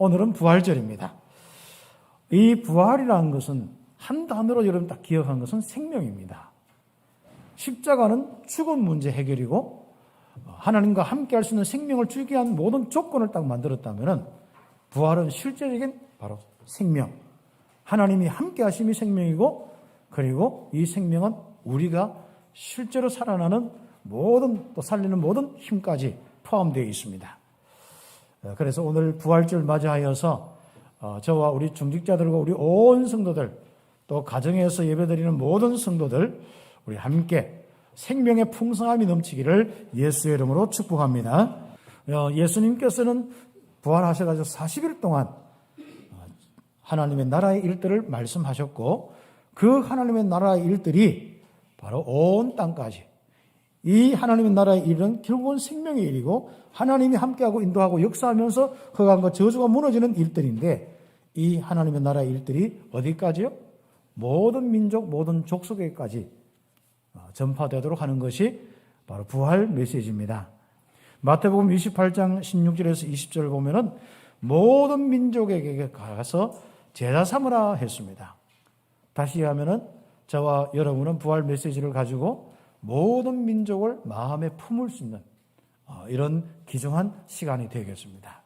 오늘은 부활절입니다. 이 부활이라는 것은 한 단어로 여러분 딱 기억한 것은 생명입니다. 십자가는 죽은 문제 해결이고 하나님과 함께 할 수 있는 생명을 주기 위한 모든 조건을 딱 만들었다면 부활은 실제적인 바로 생명. 하나님이 함께 하심이 생명이고 그리고 이 생명은 우리가 실제로 살아나는 모든 또 살리는 모든 힘까지 포함되어 있습니다. 그래서 오늘 부활절 맞이하여서 저와 우리 중직자들과 우리 온 성도들 또 가정에서 예배드리는 모든 성도들 우리 함께 생명의 풍성함이 넘치기를 예수의 이름으로 축복합니다. 예수님께서는 부활하셔가지고 40일 동안 하나님의 나라의 일들을 말씀하셨고 그 하나님의 나라의 일들이 바로 온 땅까지 이 하나님의 나라의 일은 결국은 생명의 일이고 하나님이 함께하고 인도하고 역사하면서 흑암과 저주가 무너지는 일들인데 이 하나님의 나라의 일들이 어디까지요? 모든 민족, 모든 족속에까지 전파되도록 하는 것이 바로 부활 메시지입니다. 마태복음 28장 16절에서 20절을 보면은 모든 민족에게 가서 제자 삼으라 했습니다. 다시 하면은 저와 여러분은 부활 메시지를 가지고 모든 민족을 마음에 품을 수 있는 이런 귀중한 시간이 되겠습니다.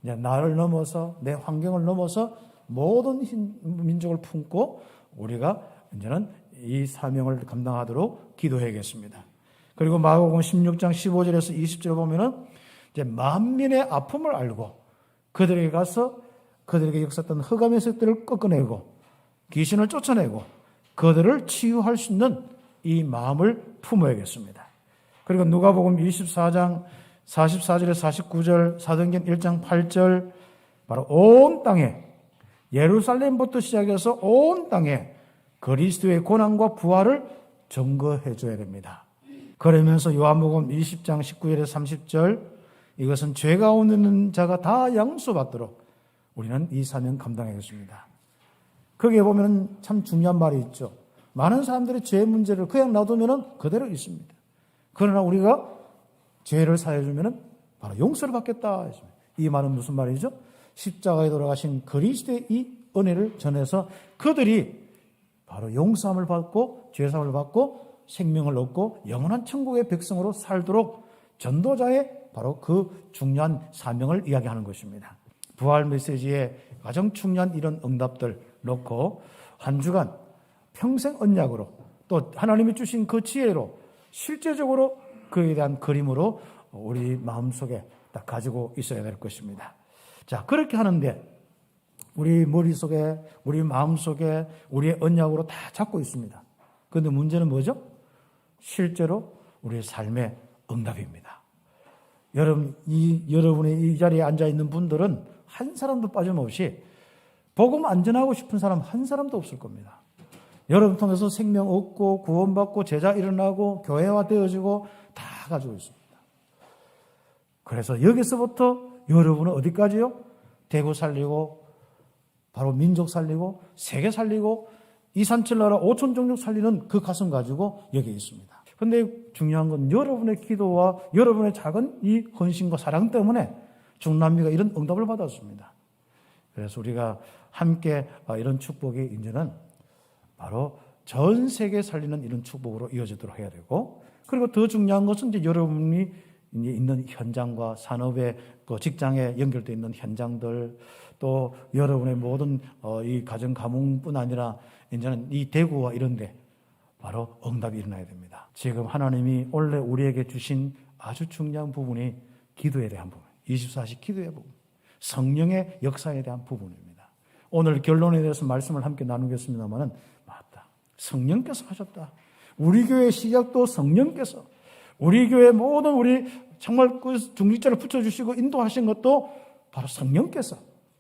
이제 나를 넘어서 내 환경을 넘어서 모든 민족을 품고 우리가 이제는 이 사명을 감당하도록 기도해야겠습니다. 그리고 마가복음 16장 15절에서 20절 보면은 이제 만민의 아픔을 알고 그들에게 가서 그들에게 역사했던 흑암의 세력들을 꺾어내고 귀신을 쫓아내고 그들을 치유할 수 있는 이 마음을 품어야겠습니다. 그리고 누가복음 24장 44절에서 49절, 사도행전 1장 8절 바로 온 땅에 예루살렘부터 시작해서 온 땅에 그리스도의 고난과 부활을 증거해 줘야 됩니다. 그러면서 요한복음 20장 19절에서 30절 이것은 죄가 없는 자가 다 양수받도록 우리는 이 사명 감당하겠습니다. 거기에 보면 참 중요한 말이 있죠. 많은 사람들이 죄 문제를 그냥 놔두면 그대로 있습니다. 그러나 우리가 죄를 사해주면 바로 용서를 받겠다 했습니다. 이 말은 무슨 말이죠? 십자가에 돌아가신 그리스도의 이 은혜를 전해서 그들이 바로 용서함을 받고 죄사함을 받고 생명을 얻고 영원한 천국의 백성으로 살도록 전도자의 바로 그 중요한 사명을 이야기하는 것입니다. 부활 메시지에 가장 중요한 이런 응답들 놓고 한 주간 평생 언약으로 또 하나님이 주신 그 지혜로 실제적으로 그에 대한 그림으로 우리 마음속에 딱 가지고 있어야 될 것입니다. 자, 그렇게 하는데 우리 머릿속에 우리 마음속에 우리의 언약으로 다 잡고 있습니다. 그런데 문제는 뭐죠? 실제로 우리의 삶의 응답입니다. 여러분의 이 자리에 앉아있는 분들은 한 사람도 빠짐없이 복음 안전하고 싶은 사람 한 사람도 없을 겁니다. 여러분 통해서 생명 얻고 구원받고 제자 일어나고 교회화 되어지고 다 가지고 있습니다. 그래서 여기서부터 여러분은 어디까지요? 대구 살리고 바로 민족 살리고 세계 살리고 이산철나라 5천 종족 살리는 그 가슴 가지고 여기 있습니다. 그런데 중요한 건 여러분의 기도와 여러분의 작은 이 헌신과 사랑 때문에 중남미가 이런 응답을 받았습니다. 그래서 우리가 함께 이런 축복이 이제는 바로 전 세계 살리는 이런 축복으로 이어지도록 해야 되고 그리고 더 중요한 것은 이제 여러분이 이제 있는 현장과 산업의 그 직장에 연결되어 있는 현장들 또 여러분의 모든 이 가정 가문뿐 아니라 이제는 이 대구와 이런 데 바로 응답이 일어나야 됩니다. 지금 하나님이 원래 우리에게 주신 아주 중요한 부분이 기도에 대한 부분, 24시 기도의 부분, 성령의 역사에 대한 부분입니다. 오늘 결론에 대해서 말씀을 함께 나누겠습니다만은 맞다. 성령께서 하셨다. 우리 교회 시작도 성령께서 우리 교회 모든 우리 정말 그 중직자를 붙여주시고 인도하신 것도 바로 성령께서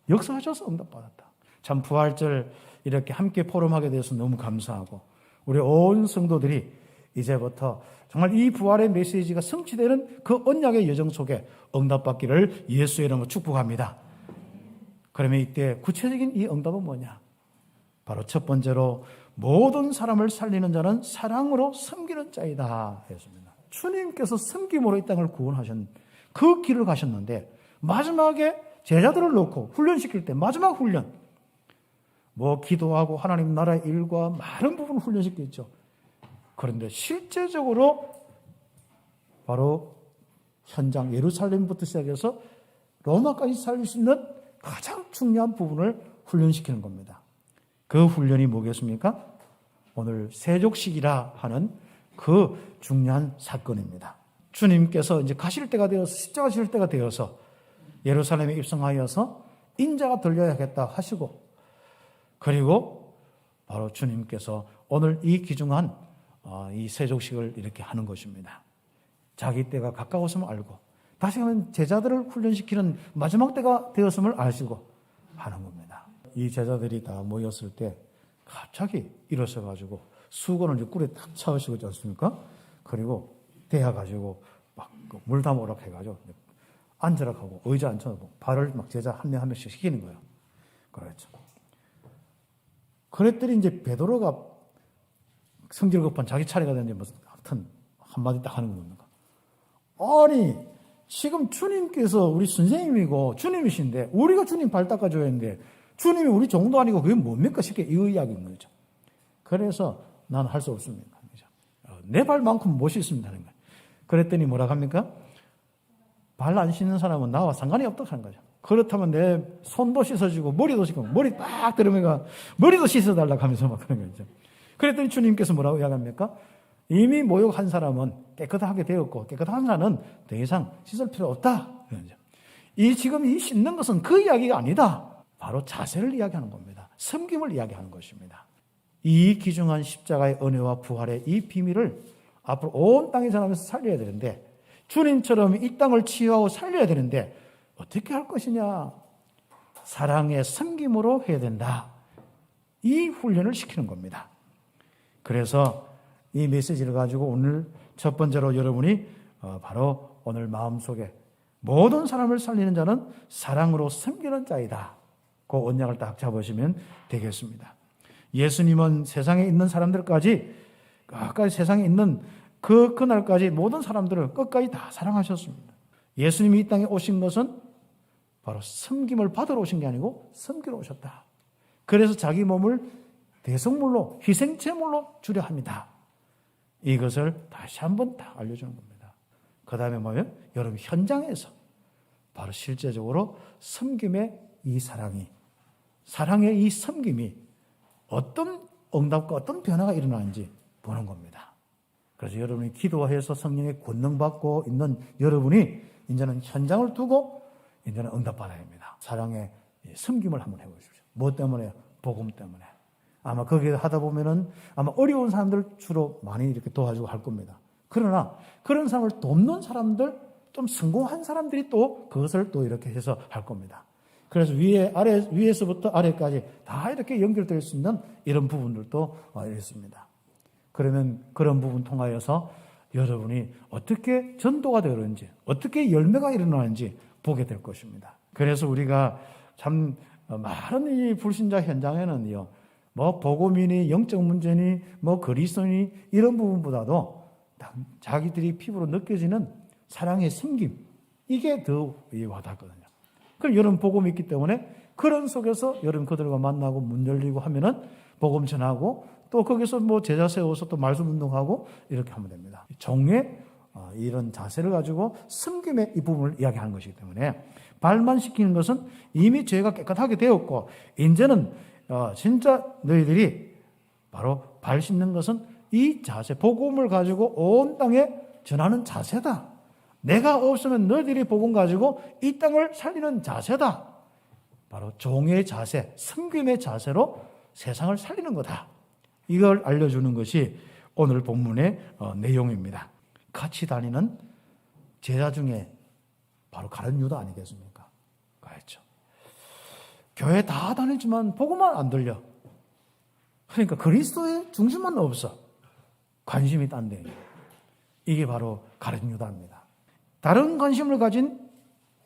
역사하셔서 응답받았다. 참 부활절 이렇게 함께 포럼하게 돼서 너무 감사하고 우리 온 성도들이 이제부터 정말 이 부활의 메시지가 성취되는 그 언약의 여정 속에 응답받기를 예수의 이름으로 축복합니다. 그러면 이때 구체적인 이 응답은 뭐냐? 바로 첫 번째로 모든 사람을 살리는 자는 사랑으로 섬기는 자이다 했습니다. 주님께서 섬김으로 이 땅을 구원하신 그 길을 가셨는데 마지막에 제자들을 놓고 훈련시킬 때 마지막 훈련, 뭐 기도하고 하나님 나라의 일과 많은 부분을 훈련시켰죠. 그런데 실제적으로 바로 현장 예루살렘부터 시작해서 로마까지 살릴 수 있는 가장 중요한 부분을 훈련시키는 겁니다. 그 훈련이 뭐겠습니까? 오늘 세족식이라 하는 그 중요한 사건입니다. 주님께서 이제 가실 때가 되어서 십자가 질 때가 되어서 예루살렘에 입성하여서 인자가 들려야겠다 하시고, 그리고 바로 주님께서 오늘 이 귀중한 이 세족식을 이렇게 하는 것입니다. 자기 때가 가까웠음을 알고 다시 한번 제자들을 훈련시키는 마지막 때가 되었음을 아시고 하는 겁니다. 이 제자들이 다 모였을 때 갑자기 일어서가지고 수건을 꿀에 딱 차으시고 있지 않습니까? 그리고 대야가지고 막 물 담으라 해가지고 앉으라 하고 의자 앉혀놓고 발을 막 제자 한 명 한 명씩 시키는 거예요. 그렇죠. 그랬더니 이제 베드로가 성질 급한 자기 차례가 됐는데 무슨 하여튼 한마디 딱 하는 겁니다. 아니 지금 주님께서 우리 선생님이고 주님이신데 우리가 주님 발 닦아줘야 하는데 주님이 우리 정도 아니고 그게 뭡니까? 쉽게 이 이야기인 거죠. 그래서 나는 할 수 없습니다. 내 발만큼 못 씻습니다는 거예요. 그랬더니 뭐라고 합니까? 발 안 씻는 사람은 나와 상관이 없다고 하는 거죠. 그렇다면 내 손도 씻어주고 머리도 씻고 머리 딱 들으면 머리도 씻어달라고 하면서 막 그런 거죠. 그랬더니 주님께서 뭐라고 이야기합니까? 이미 모욕한 사람은 깨끗하게 되었고 깨끗한 자는 더 이상 씻을 필요 없다. 이 지금 이 씻는 것은 그 이야기가 아니다. 바로 자세를 이야기하는 겁니다. 섬김을 이야기하는 것입니다. 이 귀중한 십자가의 은혜와 부활의 이 비밀을 앞으로 온 땅에 전하면서 살려야 되는데 주님처럼 이 땅을 치유하고 살려야 되는데 어떻게 할 것이냐? 사랑의 섬김으로 해야 된다. 이 훈련을 시키는 겁니다. 그래서 이 메시지를 가지고 오늘 첫 번째로 여러분이 바로 오늘 마음속에 모든 사람을 살리는 자는 사랑으로 섬기는 자이다. 그 언약을 딱 잡으시면 되겠습니다. 예수님은 세상에 있는 사람들까지 끝까지 세상에 있는 그날까지 모든 사람들을 끝까지 다 사랑하셨습니다. 예수님이 이 땅에 오신 것은 바로 섬김을 받으러 오신 게 아니고 섬기러 오셨다. 그래서 자기 몸을 대성물로 희생제물로 주려 합니다. 이것을 다시 한번 다 알려주는 겁니다. 그 다음에 뭐예요? 여러분 현장에서 바로 실제적으로 섬김의 이 사랑의 이 섬김이 어떤 응답과 어떤 변화가 일어나는지 보는 겁니다. 그래서 여러분이 기도해서 성령의 권능 받고 있는 여러분이 이제는 현장을 두고 이제는 응답받아야 합니다. 사랑의 섬김을 한번 해보십시오. 뭐 때문에요? 복음 때문에. 아마 거기에 하다 보면은 아마 어려운 사람들 주로 많이 이렇게 도와주고 할 겁니다. 그러나 그런 사람을 돕는 사람들, 좀 성공한 사람들이 또 그것을 또 이렇게 해서 할 겁니다. 그래서 위에서부터 아래까지 다 이렇게 연결될 수 있는 이런 부분들도 있습니다. 그러면 그런 부분 통하여서 여러분이 어떻게 전도가 되는지, 어떻게 열매가 일어나는지 보게 될 것입니다. 그래서 우리가 참 많은 이 불신자 현장에는요, 뭐 복음이니 영적 문제니 뭐 그리스도니 이런 부분보다도 자기들이 피부로 느껴지는 사랑의 섬김, 이게 더 와닿거든요. 그럼 여러분 복음이 있기 때문에 그런 속에서 여러분 그들과 만나고 문 열리고 하면은 복음 전하고 또 거기서 뭐 제자 세워서 또 말씀 운동하고 이렇게 하면 됩니다. 종의 이런 자세를 가지고 섬김의 이 부분을 이야기하는 것이기 때문에 발만 씻기는 것은 이미 죄가 깨끗하게 되었고 이제는 진짜 너희들이 바로 발 씻는 것은 이 자세, 복음을 가지고 온 땅에 전하는 자세다. 내가 없으면 너희들이 복음 가지고 이 땅을 살리는 자세다. 바로 종의 자세, 섬김의 자세로 세상을 살리는 거다. 이걸 알려주는 것이 오늘 본문의 내용입니다. 같이 다니는 제자 중에 바로 가룟 유다 아니겠습니까? 그렇죠. 교회 다 다니지만 복음만 안 들려. 그러니까 그리스도의 중심만 없어. 관심이 딴 데. 이게 바로 가룟 유다입니다. 다른 관심을 가진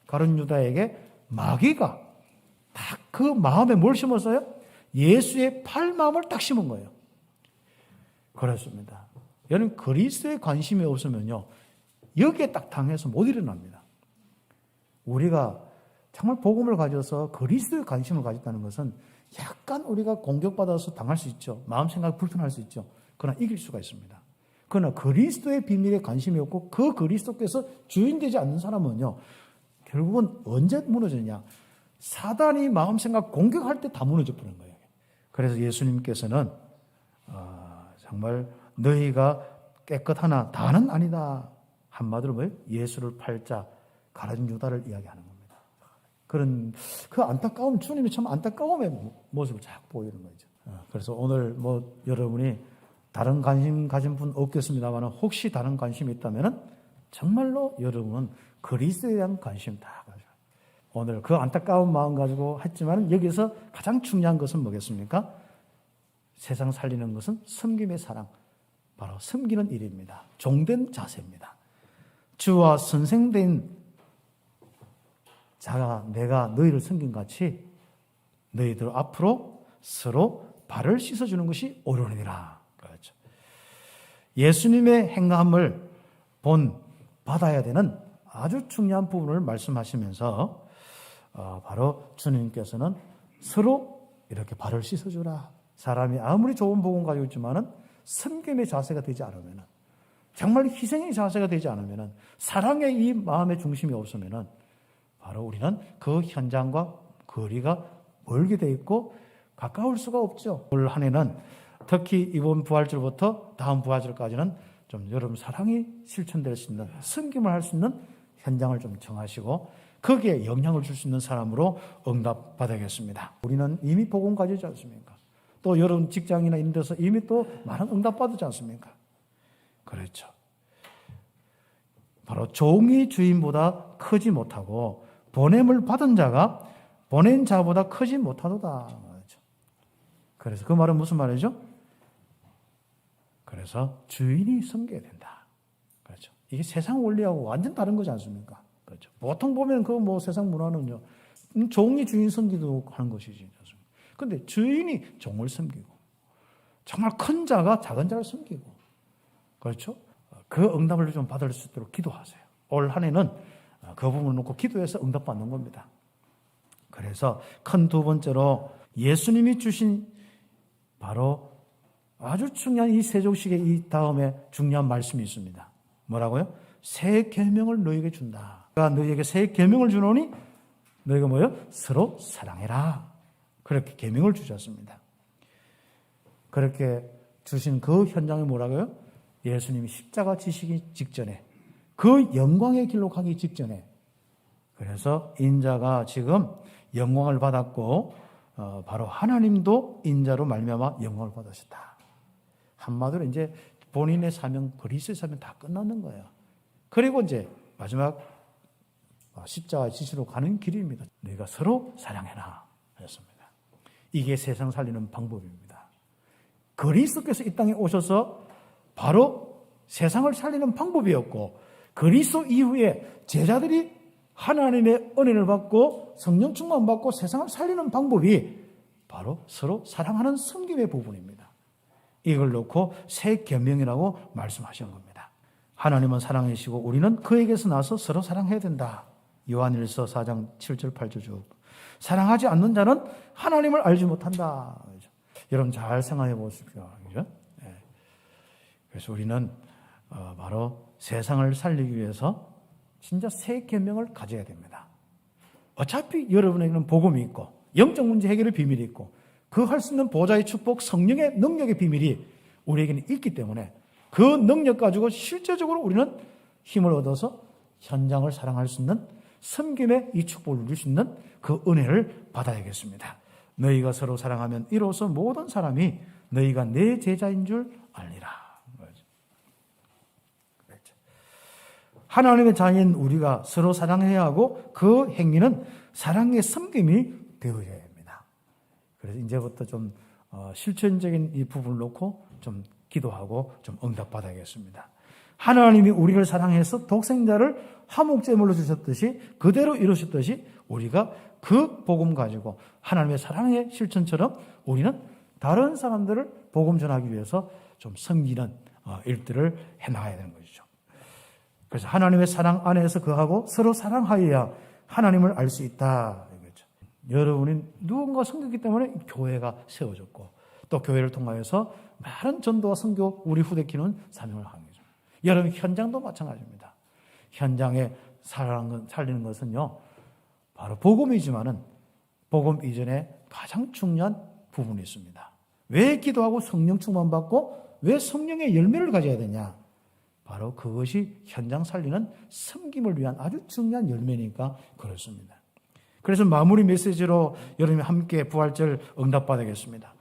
가룟 유다에게 마귀가 딱 그 마음에 뭘 심었어요? 예수의 팔마음을 딱 심은 거예요. 그렇습니다. 여러분 그리스도에 관심이 없으면요 여기에 딱 당해서 못 일어납니다. 우리가 정말 복음을 가져서 그리스도에 관심을 가졌다는 것은 약간 우리가 공격받아서 당할 수 있죠. 마음 생각이 불편할 수 있죠. 그러나 이길 수가 있습니다. 그러나 그리스도의 비밀에 관심이 없고 그 그리스도께서 주인되지 않는 사람은요, 결국은 언제 무너지느냐? 사단이 마음 생각 공격할 때 다 무너져 버리는 거예요. 그래서 예수님께서는 정말 너희가 깨끗하나 다는 아니다. 한마디로 뭐예요? 예수를 팔자 갈아준 유다를 이야기하는 겁니다. 그런 그 안타까움, 주님이 참 안타까움의 모습을 자꾸 보이는 거죠. 그래서 오늘 여러분이 다른 관심 가진 분 없겠습니다만 혹시 다른 관심이 있다면 정말로 여러분은 그리스도에 대한 관심 다 가져요. 오늘 그 안타까운 마음 가지고 했지만 여기서 가장 중요한 것은 뭐겠습니까? 세상 살리는 것은 섬김의 사랑, 바로 섬기는 일입니다. 종된 자세입니다. 주와 선생된 자가 내가 너희를 섬긴 같이 너희들 앞으로 서로 발을 씻어주는 것이 옳으니라. 그렇죠. 예수님의 행함을 받아야 되는 아주 중요한 부분을 말씀하시면서 바로 주님께서는 서로 이렇게 발을 씻어주라. 사람이 아무리 좋은 복음 가지고 있지만은 섬김의 자세가 되지 않으면은, 정말 희생의 자세가 되지 않으면은, 사랑의 이 마음의 중심이 없으면은 바로 우리는 그 현장과 거리가 멀게 돼 있고 가까울 수가 없죠. 올 한 해는 특히 이번 부활절부터 다음 부활절까지는 좀 여러분 사랑이 실천될 수 있는, 섬김을 할 수 있는 현장을 좀 정하시고 거기에 영향을 줄 수 있는 사람으로 응답받아야겠습니다. 우리는 이미 복음 가지지 않습니까? 또 여러분 직장이나 이런 데서 이미 또 많은 응답받지 않습니까? 그렇죠. 바로 종이 주인보다 크지 못하고 보냄을 받은 자가 보낸 자보다 크지 못하도다. 그래서 그 말은 무슨 말이죠? 그래서 주인이 섬겨야 된다. 그렇죠. 이게 세상 원리하고 완전 다른 거지 않습니까? 그렇죠. 보통 보면 세상 문화는요, 종이 주인 섬기도 하는 것이지. 그런데 주인이 종을 섬기고, 정말 큰 자가 작은 자를 섬기고, 그렇죠. 그 응답을 좀 받을 수 있도록 기도하세요. 올 한 해는 그 부분을 놓고 기도해서 응답받는 겁니다. 그래서 큰 두 번째로 예수님이 주신 바로 아주 중요한 이 세족식의 이 다음에 중요한 말씀이 있습니다. 뭐라고요? 새 계명을 너희에게 준다. 내가 너희에게 새 계명을 주노니 너희가 뭐예요? 서로 사랑해라. 그렇게 계명을 주셨습니다. 그렇게 주신 그 현장이 뭐라고요? 예수님이 십자가 지시기 직전에, 그 영광의 길로 가기 직전에, 그래서 인자가 지금 영광을 받았고 바로 하나님도 인자로 말미암아 영광을 받으셨다. 한마디로 이제 본인의 사명, 그리스도의 사명 다 끝났는 거예요. 그리고 이제 마지막 십자가 지시로 가는 길입니다. 너희가 서로 사랑해라 했습니다. 이게 세상 살리는 방법입니다. 그리스도께서 이 땅에 오셔서 바로 세상을 살리는 방법이었고, 그리스도 이후에 제자들이 하나님의 은혜를 받고 성령 충만 받고 세상을 살리는 방법이 바로 서로 사랑하는 섬김의 부분입니다. 이걸 놓고 새 계명이라고 말씀하신 겁니다. 하나님은 사랑이시고 우리는 그에게서 나서 서로 사랑해야 된다. 요한일서 4장 7절 8절 쭉. 사랑하지 않는 자는 하나님을 알지 못한다. 여러분 잘 생각해 보십시오. 그죠? 네. 그래서 우리는 바로 세상을 살리기 위해서 진짜 새 계명을 가져야 됩니다. 어차피 여러분에게는 복음이 있고 영적 문제 해결의 비밀이 있고 그 할 수 있는 보좌의 축복, 성령의 능력의 비밀이 우리에게는 있기 때문에 그 능력 가지고 실제적으로 우리는 힘을 얻어서 현장을 사랑할 수 있는, 섬김의 이 축복을 누릴 수 있는 그 은혜를 받아야겠습니다. 너희가 서로 사랑하면 이로써 모든 사람이 너희가 내 제자인 줄 알리라. 그렇죠. 하나님의 자녀인 우리가 서로 사랑해야 하고 그 행위는 사랑의 섬김이 되어야 합니다. 그래서 이제부터 좀 실천적인 이 부분을 놓고 좀 기도하고 좀 응답받아야겠습니다. 하나님이 우리를 사랑해서 독생자를 화목제물로 주셨듯이, 그대로 이루셨듯이 우리가 그 복음 가지고 하나님의 사랑의 실천처럼 우리는 다른 사람들을 복음 전하기 위해서 좀 섬기는 일들을 해나가야 되는 것이죠. 그래서 하나님의 사랑 안에서 거하고 서로 사랑하여야 하나님을 알 수 있다. 이거죠. 여러분이 누군가 섬겼기 때문에 교회가 세워졌고 또 교회를 통하여서 많은 전도와 선교 우리 후대키는 사명을 하는 거죠. 여러분 현장도 마찬가지입니다. 현장에 살리는 것은요 바로 복음이지만은 복음 이전에 가장 중요한 부분이 있습니다. 왜 기도하고 성령 충만 받고 왜 성령의 열매를 가져야 되냐? 바로 그것이 현장 살리는 섬김을 위한 아주 중요한 열매니까 그렇습니다. 그래서 마무리 메시지로 여러분이 함께 부활절 응답받아야겠습니다.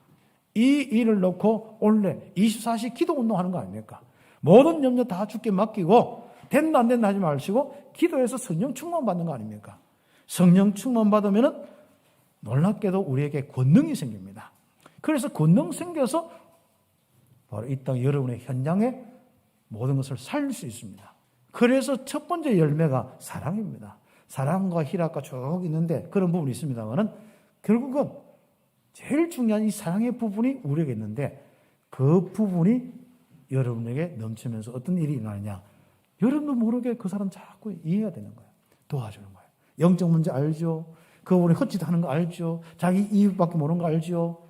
이 일을 놓고 원래 24시 기도 운동하는 거 아닙니까? 모든 염려 다 주께 맡기고 된다 안 된다 하지 마시고 기도해서 성령 충만 받는 거 아닙니까? 성령 충만 받으면은 놀랍게도 우리에게 권능이 생깁니다. 그래서 권능 생겨서 바로 이 땅 여러분의 현장에 모든 것을 살릴 수 있습니다. 그래서 첫 번째 열매가 사랑입니다. 사랑과 희락과 쭉 있는데 그런 부분이 있습니다만은 결국은 제일 중요한 이 사랑의 부분이 우리에게 있는데 그 부분이 여러분에게 넘치면서 어떤 일이 일어나느냐. 여러분도 모르게 그 사람 자꾸 이해가 되는 거예요. 도와주는 거예요. 영적 문제 알죠. 그 부분이 헛짓하는 거 알죠. 자기 이익밖에 모르는 거 알죠.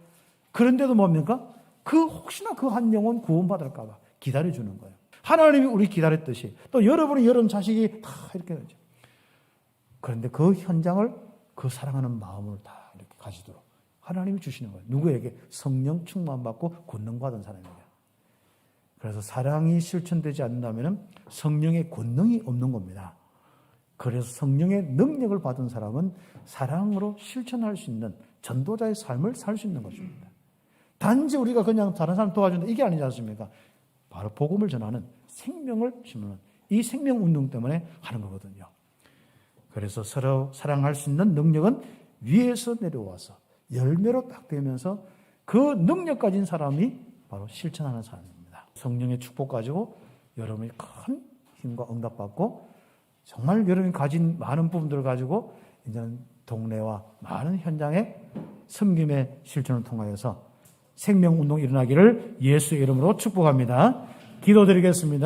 그런데도 뭡니까? 그 혹시나 그 한 영혼 구원받을까 봐 기다려주는 거예요. 하나님이 우리 기다렸듯이 또 여러분이 여러분 자식이 다 이렇게 되죠. 그런데 그 현장을 그 사랑하는 마음을 다 이렇게 가지도록 하나님이 주시는 거예요. 누구에게? 성령 충만받고 권능받은 사람에게. 그래서 사랑이 실천되지 않는다면 성령의 권능이 없는 겁니다. 그래서 성령의 능력을 받은 사람은 사랑으로 실천할 수 있는 전도자의 삶을 살 수 있는 것입니다. 단지 우리가 그냥 다른 사람 도와준다 이게 아니지 않습니까? 바로 복음을 전하는 생명을 심는 이 생명 운동 때문에 하는 거거든요. 그래서 서로 사랑할 수 있는 능력은 위에서 내려와서 열매로 딱 되면서 그 능력 가진 사람이 바로 실천하는 사람입니다. 성령의 축복 가지고 여러분이 큰 힘과 응답받고 정말 여러분이 가진 많은 부분들을 가지고 이제는 동네와 많은 현장의 섬김의 실천을 통하여서 생명운동이 일어나기를 예수의 이름으로 축복합니다. 기도드리겠습니다.